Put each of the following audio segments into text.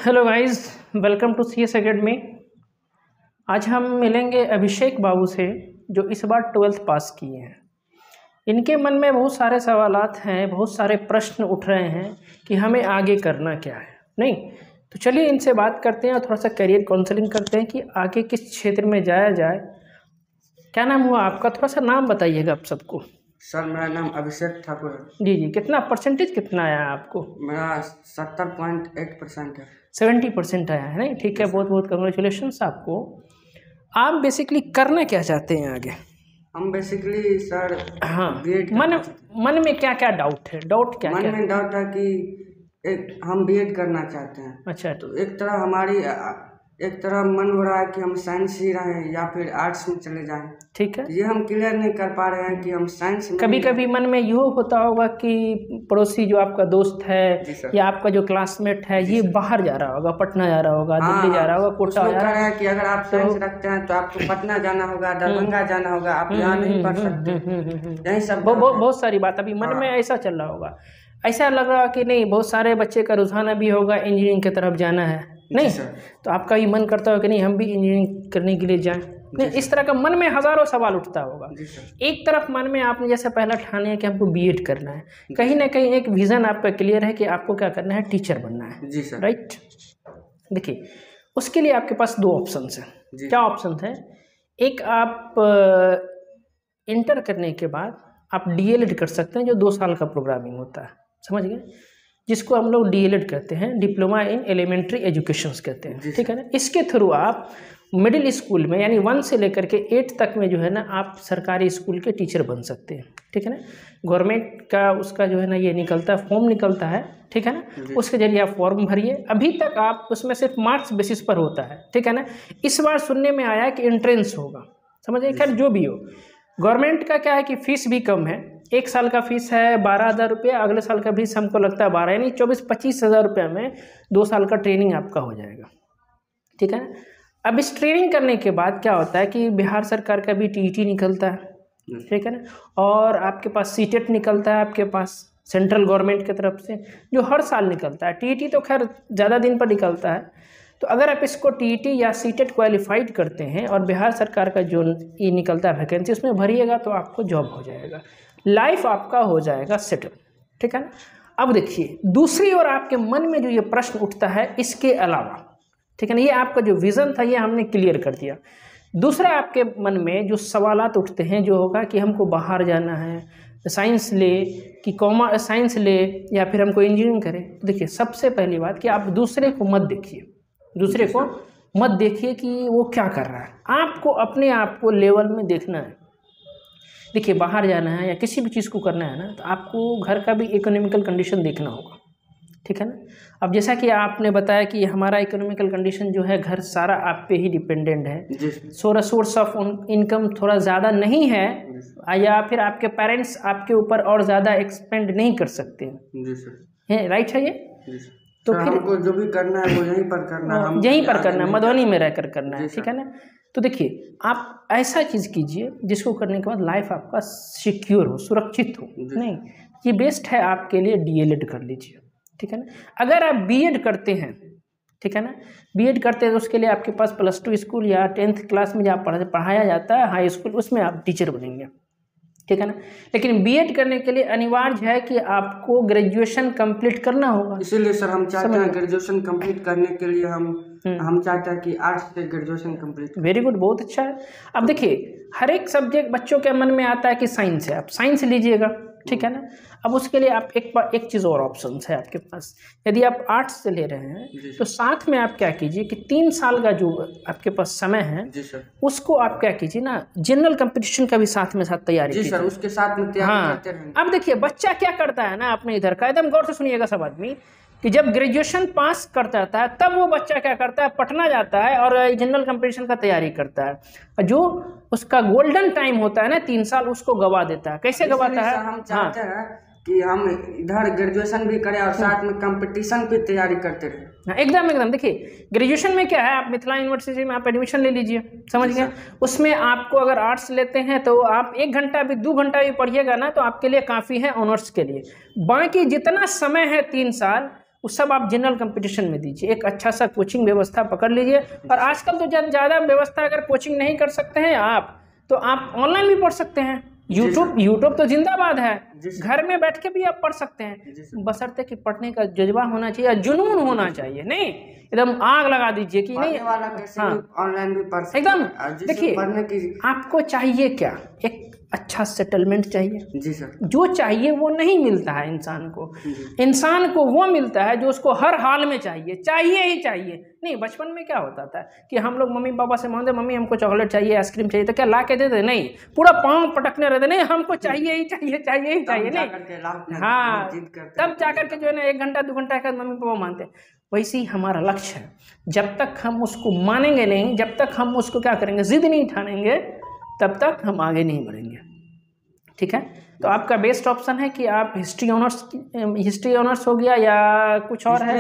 Hello guys, welcome to CS academy. आज हम मिलेंगे अभिषेक बाबू से जो इस बार 12th पास किए हैं। इनके मन में बहुत सारे सवालात हैं, बहुत सारे प्रश्न उठ रहे हैं कि हमें आगे करना क्या है। नहीं तो चलिए इनसे बात करते हैं और थोड़ा सा करियर काउंसलिंग करते हैं कि आगे किस क्षेत्र में जाया जाए। क्या नाम हुआ आपका? थोड़ा सा नाम बताइएगा आप सबको। सर मेरा नाम अभिषेक ठाकुर है। जी, कितना परसेंटेज कितना आया आपको? मेरा 70.8% है। 70% आया है। नहीं ठीक है, बहुत बहुत कंग्रेचुलेशंस आपको। आप बेसिकली करना क्या चाहते हैं आगे? हम बेसिकली सर हाँ, बीएड मन में क्या क्या डाउट है? मन में डाउट है कि हम बीएड करना चाहते हैं। अच्छा, तो एक तरह मन हो रहा है कि हम साइंस ही रहें या फिर आर्ट्स में चले जाएं। ठीक है। ये हम क्लियर नहीं कर पा रहे हैं कि हम साइंस में कभी कभी मन में यह होता होगा कि पड़ोसी जो आपका दोस्त है या आपका जो क्लासमेट है ये बाहर जा रहा होगा, पटना जा रहा होगा, दिल्ली जा रहा होगा, कोटा जा रहा है कि अगर आप साइंस रखते हैं तो आपको पटना जाना होगा, दरभंगा जाना होगा, आप यहाँ नहीं पढ़ सकते। यही सब बहुत सारी बात अभी मन में ऐसा चल रहा होगा। ऐसा लग रहा कि नहीं, बहुत सारे बच्चे का रुझान अभी होगा इंजीनियरिंग की तरफ जाना है। नहीं तो आपका भी मन करता हो कि नहीं हम भी इंजीनियरिंग करने के लिए जाएं। नहीं, इस तरह का मन में हजारों सवाल उठता होगा। एक तरफ मन में आपने जैसे पहला ठान है कि हमको बीएड करना है, कहीं ना कहीं एक विजन आपका क्लियर है कि आपको क्या करना है, टीचर बनना है। जी सर। राइट। देखिए उसके लिए आपके पास दो ऑप्शन हैं। क्या ऑप्शन है? एक, आप इंटर करने के बाद आप डीएलएड कर सकते हैं, जो 2 साल का प्रोग्रामिंग होता है, समझ गए, जिसको हम लोग डीएलएड कहते हैं, डिप्लोमा इन एलिमेंट्री एजुकेशन कहते हैं। ठीक है ना। इसके थ्रू आप मिडिल स्कूल में यानी 1 से लेकर के 8 तक में जो है ना आप सरकारी स्कूल के टीचर बन सकते हैं। ठीक है ना। गवर्नमेंट का उसका जो है ना ये निकलता है, फॉर्म निकलता है। ठीक है ना। उसके जरिए आप फॉर्म भरिए। अभी तक आप उसमें सिर्फ मार्क्स बेसिस पर होता है। ठीक है ना। इस बार सुनने में आया कि एंट्रेंस होगा, समझिए। खैर जो भी हो, गवर्नमेंट का क्या है कि फीस भी कम है। 1 साल का फीस है 12,000 रुपया, अगले साल का फीस हमको लगता है 12 यानी 24-25 हज़ार रुपये में 2 साल का ट्रेनिंग आपका हो जाएगा। ठीक है। अब इस ट्रेनिंग करने के बाद क्या होता है कि बिहार सरकार का भी टीईटी निकलता है। ठीक है ना। और आपके पास सीटेट निकलता है, आपके पास सेंट्रल गवर्नमेंट की तरफ से जो हर साल निकलता है। टीईटी तो खैर ज़्यादा दिन पर निकलता है। तो अगर आप इसको टीईटी या सीटेट क्वालिफाइड करते हैं और बिहार सरकार का जो ये निकलता है वैकेंसी, उसमें भरिएगा तो आपको जॉब हो जाएगा, लाइफ आपका हो जाएगा सेटल। ठीक है ना। अब देखिए दूसरी ओर आपके मन में जो ये प्रश्न उठता है इसके अलावा, ठीक है ना, ये आपका जो विज़न था ये हमने क्लियर कर दिया। दूसरा आपके मन में जो सवालात उठते हैं जो होगा कि हमको बाहर जाना है, साइंस ले कि कॉमर्स साइंस ले या फिर हमको इंजीनियरिंग करें। तो देखिए सबसे पहली बात कि आप दूसरे को मत देखिए, दूसरे को मत देखिए कि वो क्या कर रहा है, आपको अपने आप को लेवल में देखना है। देखिए बाहर जाना है या किसी भी चीज़ को करना है ना तो आपको घर का भी इकोनॉमिकल कंडीशन देखना होगा। ठीक है ना। अब जैसा कि आपने बताया कि हमारा इकोनॉमिकल कंडीशन जो है घर सारा आप पे ही डिपेंडेंट है, सोर्स ऑफ इनकम थोड़ा ज़्यादा नहीं है या फिर आपके पेरेंट्स आपके ऊपर और ज़्यादा एक्सपेंड नहीं कर सकते हैं। राइट है ये? तो फिर जो भी करना है वो यहीं पर करना है, यहीं पर करना है, मधुबनी में रहकर करना है। ठीक है ना। तो देखिए आप ऐसा चीज़ कीजिए जिसको करने के बाद लाइफ आपका सिक्योर हो, सुरक्षित हो। नहीं, ये बेस्ट है आपके लिए, डीएलएड कर लीजिए। ठीक है ना। अगर आप बीएड करते हैं, ठीक है ना, बीएड करते हैं तो उसके लिए आपके पास +2 स्कूल या 10th क्लास में जहाँ पढ़ाया जाता है हाई स्कूल, उसमें आप टीचर बनेंगे। ठीक है ना। लेकिन बीएड करने के लिए अनिवार्य है कि आपको ग्रेजुएशन कंप्लीट करना होगा। इसीलिए सर हम चाहते हैं ग्रेजुएशन कंप्लीट करने के लिए हम चाहते हैं कि आर्ट्स से ग्रेजुएशन कंप्लीट। वेरी गुड, बहुत अच्छा है। अब देखिए हर एक सब्जेक्ट बच्चों के मन में आता है कि साइंस है, आप साइंस लीजिएगा। ठीक है ना। अब उसके लिए आप एक चीज़ और ऑप्शन है आपके पास। यदि आप आर्ट्स से ले रहे हैं तो साथ में आप क्या कीजिए कि 3 साल का जो आपके पास समय है उसको आप क्या कीजिए ना, जनरल कंपटीशन का भी साथ तैयारी कीजिए। सर उसके साथ में तैयारी करते रहें। अब देखिए बच्चा क्या करता है ना अपने इधर का, एकदम गौर से सुनिएगा सब आदमी, कि जब ग्रेजुएशन पास करता है तब वो बच्चा क्या करता है, पटना जाता है और जनरल कंपटीशन का तैयारी करता है। जो उसका गोल्डन टाइम होता है ना 3 साल, उसको गवा देता है। कैसे गवाता है? हम चाहते हैं कि हम इधर ग्रेजुएशन भी करें और साथ में कंपटीशन की तैयारी करते रहें। एकदम देखिए ग्रेजुएशन में क्या है, आप मिथिला यूनिवर्सिटी में आप एडमिशन ले लीजिए, समझ गए। उसमें आपको अगर आर्ट्स लेते हैं तो आप 1 घंटा भी 2 घंटा भी पढ़िएगा ना तो आपके लिए काफ़ी है ऑनर्स के लिए। बाकी जितना समय है 3 साल वो सब आप जनरल कंपटीशन में दीजिए। एक अच्छा सा कोचिंग व्यवस्था पकड़ लीजिए। और आजकल तो ज़्यादा व्यवस्था, अगर कोचिंग नहीं कर सकते हैं आप तो आप ऑनलाइन भी पढ़ सकते हैं। यूट्यूब तो जिंदाबाद है, घर में बैठ के भी आप पढ़ सकते हैं, बशर्ते कि पढ़ने का जज्बा होना चाहिए, जुनून होना चाहिए। नहीं एकदम आग लगा दीजिए कि नहीं ऑनलाइन भी पढ़ सकते एकदम। देखिए आपको चाहिए क्या, एक अच्छा सेटलमेंट चाहिए। जी सर। जो चाहिए वो नहीं मिलता है इंसान को वो मिलता है जो उसको हर हाल में चाहिए ही चाहिए। नहीं बचपन में क्या होता था कि हम लोग मम्मी पापा से मांगते, मम्मी हमको चॉकलेट चाहिए, आइसक्रीम चाहिए, तो क्या ला के देते? नहीं, पूरा पाँव पटकने रहते, नहीं हमको चाहिए ही चाहिए नहीं। हाँ, तब जाकर के जो है ना 1 घंटा 2 घंटा के मम्मी पापा मानते। वैसे ही हमारा लक्ष्य है, जब तक हम उसको मानेंगे नहीं, जब तक हम उसको क्या करेंगे, जिद नहीं ठानेंगे, तब तक हम आगे नहीं बढ़ेंगे। ठीक है, तो आपका बेस्ट ऑप्शन है कि आप हिस्ट्री ऑनर्स हो गया या कुछ और है,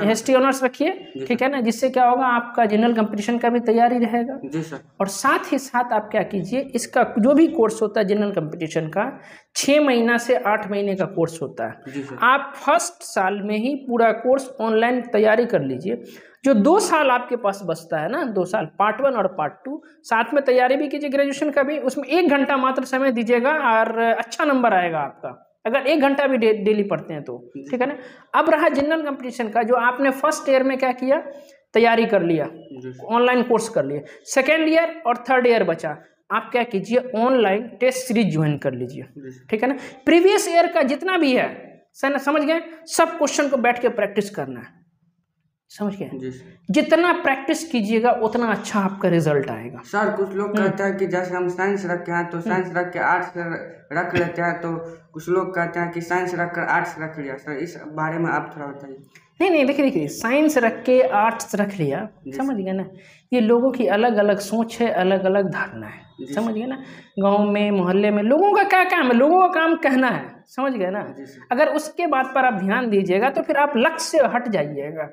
हिस्ट्री ऑनर्स रखिए। ठीक है ना, जिससे क्या होगा, आपका जनरल कंपटीशन का भी तैयारी रहेगा। जी सर। और साथ ही साथ आप क्या कीजिए, इसका जो भी कोर्स होता है जनरल कंपटीशन का 6 महीना से 8 महीने का कोर्स होता है। आप फर्स्ट साल में ही पूरा कोर्स ऑनलाइन तैयारी कर लीजिए। जो 2 साल आपके पास बचता है ना, 2 साल पार्ट 1 और पार्ट 2 साथ में तैयारी भी कीजिए ग्रेजुएशन का भी, उसमें 1 घंटा मात्र समय दीजिएगा और अच्छा नंबर आएगा आपका, अगर 1 घंटा भी डेली पढ़ते हैं तो। ठीक है ना। अब रहा जनरल कंपटीशन का, जो आपने फर्स्ट ईयर में क्या किया, तैयारी कर लिया, ऑनलाइन कोर्स कर लिया, सेकेंड ईयर और थर्ड ईयर बचा, आप क्या कीजिए, ऑनलाइन टेस्ट सीरीज ज्वाइन कर लीजिए। ठीक है ना। प्रीवियस ईयर का जितना भी है, समझ गए, सब क्वेश्चन को बैठ के प्रैक्टिस करना है, समझ गए। जितना प्रैक्टिस कीजिएगा उतना अच्छा आपका रिजल्ट आएगा। सर कुछ लोग कहते हैं कि जैसे हम साइंस रखे हैं तो साइंस रख के आर्ट्स रख लेते हैं, तो कुछ लोग कहते हैं कि साइंस रख कर आर्ट्स रख लिया। सर इस बारे में आप थोड़ा बताइए। नहीं देखिए, साइंस रख के आर्ट्स रख लिया, समझ गए ना, ये लोगों की अलग अलग सोच है, अलग अलग धारणा है, समझ गए ना। गांव में मोहल्ले में लोगों का क्या काम है, लोगों का काम कहना है, समझ गए ना। अगर उसके बात पर आप ध्यान दीजिएगा तो फिर आप लक्ष्य से हट जाइएगा,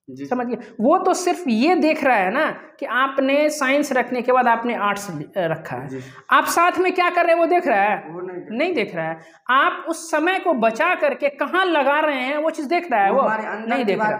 समझिए। वो तो सिर्फ ये देख रहा है ना कि आपने साइंस रखने के बाद आपने आर्ट्स रखा है, आप साथ में क्या कर रहे हैं वो देख रहा है? वो नहीं देख रहा है। आप उस समय को बचा करके कहाँ लगा रहे हैं वो चीज देख रहा है, वो नहीं देख रहा,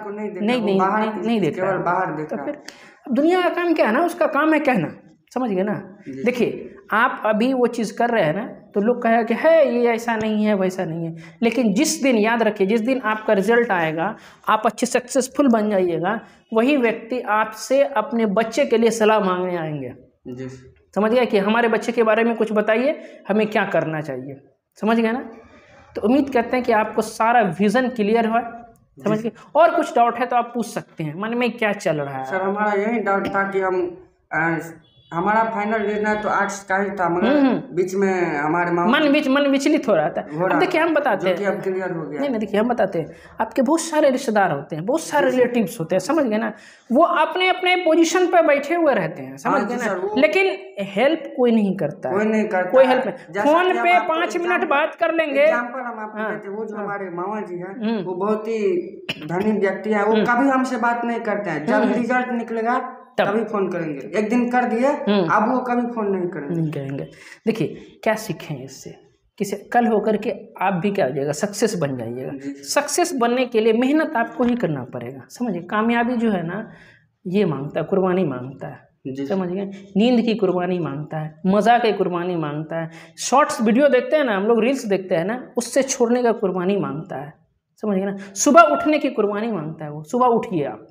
नहीं देख रहा। तो फिर दुनिया का काम क्या है ना, उसका काम है कहना, समझ गए ना। देखिए आप अभी वो चीज़ कर रहे हैं ना, तो लोग कहेगा कि है ये ऐसा नहीं है वैसा नहीं है, लेकिन जिस दिन, याद रखिए, जिस दिन आपका रिजल्ट आएगा, आप अच्छे सक्सेसफुल बन जाइएगा, वही व्यक्ति आपसे अपने बच्चे के लिए सलाह मांगने आएंगे। समझ गए कि हमारे बच्चे के बारे में कुछ बताइए, हमें क्या करना चाहिए, समझ गए ना। तो उम्मीद करते हैं कि आपको सारा विजन क्लियर हुआ, समझ गए। और कुछ डाउट है तो आप पूछ सकते हैं, मन में क्या चल रहा है। सर हमारा यही डाउट था कि हमारा फाइनल लेना तो आर्ट्स का ही था, मगर बीच में हमारे मन विचलित हो रहा था। अब देखिए हम बताते हैं, अब क्लियर हो गया। नहीं देखिए हम बताते हैं, आपके बहुत सारे रिश्तेदार होते हैं, बहुत सारे रिलेटिव्स होते हैं, समझ गए ना, वो अपने अपने पोजीशन पर बैठे हुए रहते हैं, समझ गए ना, लेकिन हेल्प कोई नहीं करता, कोई हेल्प नहीं। फोन पे 5 मिनट बात कर लेंगे। एग्जाम्पल हम आपको देते हैं, वो जो हमारे मामा जी हैं वो बहुत ही धनी व्यक्ति है, वो कभी हमसे बात नहीं करते हैं, जब रिजल्ट निकलेगा तभी फोन करेंगे। एक दिन कर दिए, अब वो कभी फोन नहीं करेंगे। देखिए क्या सीखें इससे, किसी कल होकर के आप भी क्या हो जाएगा, सक्सेस बन जाइएगा। सक्सेस बनने के लिए मेहनत आपको ही करना पड़ेगा, समझिए। कामयाबी जो है ना, ये मांगता है, कुर्बानी मांगता है, समझ गए। नींद की कुर्बानी मांगता है, मज़ा की कुर्बानी मांगता है, शॉर्ट्स वीडियो देखते हैं ना हम लोग, रील्स देखते हैं ना, उससे छोड़ने का कुर्बानी मांगता है, समझ गए ना। सुबह उठने की कुर्बानी मांगता है वो, सुबह उठिए आप,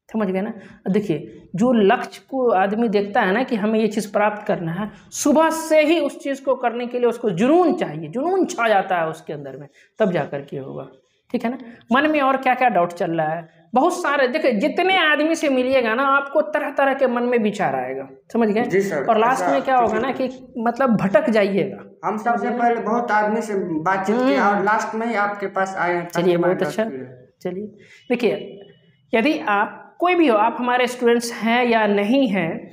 समझ गए ना। देखिए जो लक्ष्य को आदमी देखता है ना कि हमें ये चीज़ प्राप्त करना है, सुबह से ही उस चीज़ को करने के लिए उसको जुनून चाहिए, जुनून छा जाता है उसके अंदर में, तब जाकर के होगा। ठीक है ना। मन में और क्या क्या डाउट चल रहा है, बहुत सारे। देखिए जितने आदमी से मिलिएगा ना, आपको तरह तरह के मन में विचार आएगा, समझ गए। और लास्ट में क्या होगा ना कि मतलब भटक जाइएगा। हम सबसे पहले बहुत आदमी से बातचीत किया और लास्ट में ही आपके पास आए। चलिए बहुत अच्छा। चलिए देखिए, यदि आप कोई भी हो, आप हमारे स्टूडेंट्स हैं या नहीं हैं,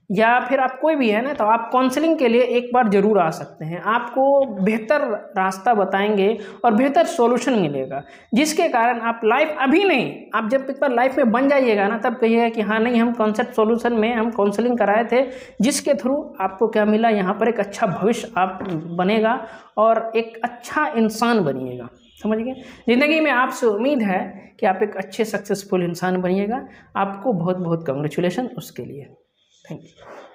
या फिर आप कोई भी है ना, तो आप काउंसलिंग के लिए एक बार ज़रूर आ सकते हैं। आपको बेहतर रास्ता बताएंगे और बेहतर सॉल्यूशन मिलेगा, जिसके कारण आप लाइफ, अभी नहीं, आप जब एक बार लाइफ में बन जाइएगा ना, तब कहिएगा कि हाँ नहीं, हम कॉन्सेप्ट सॉल्यूशन में हम काउंसलिंग कराए थे, जिसके थ्रू आपको क्या मिला, यहाँ पर एक अच्छा भविष्य आप बनेगा और एक अच्छा इंसान बनिएगा। समझ गए। ज़िंदगी में आपसे उम्मीद है कि आप एक अच्छे सक्सेसफुल इंसान बनिएगा। आपको बहुत बहुत कांग्रेचुलेशन उसके लिए। Thank you.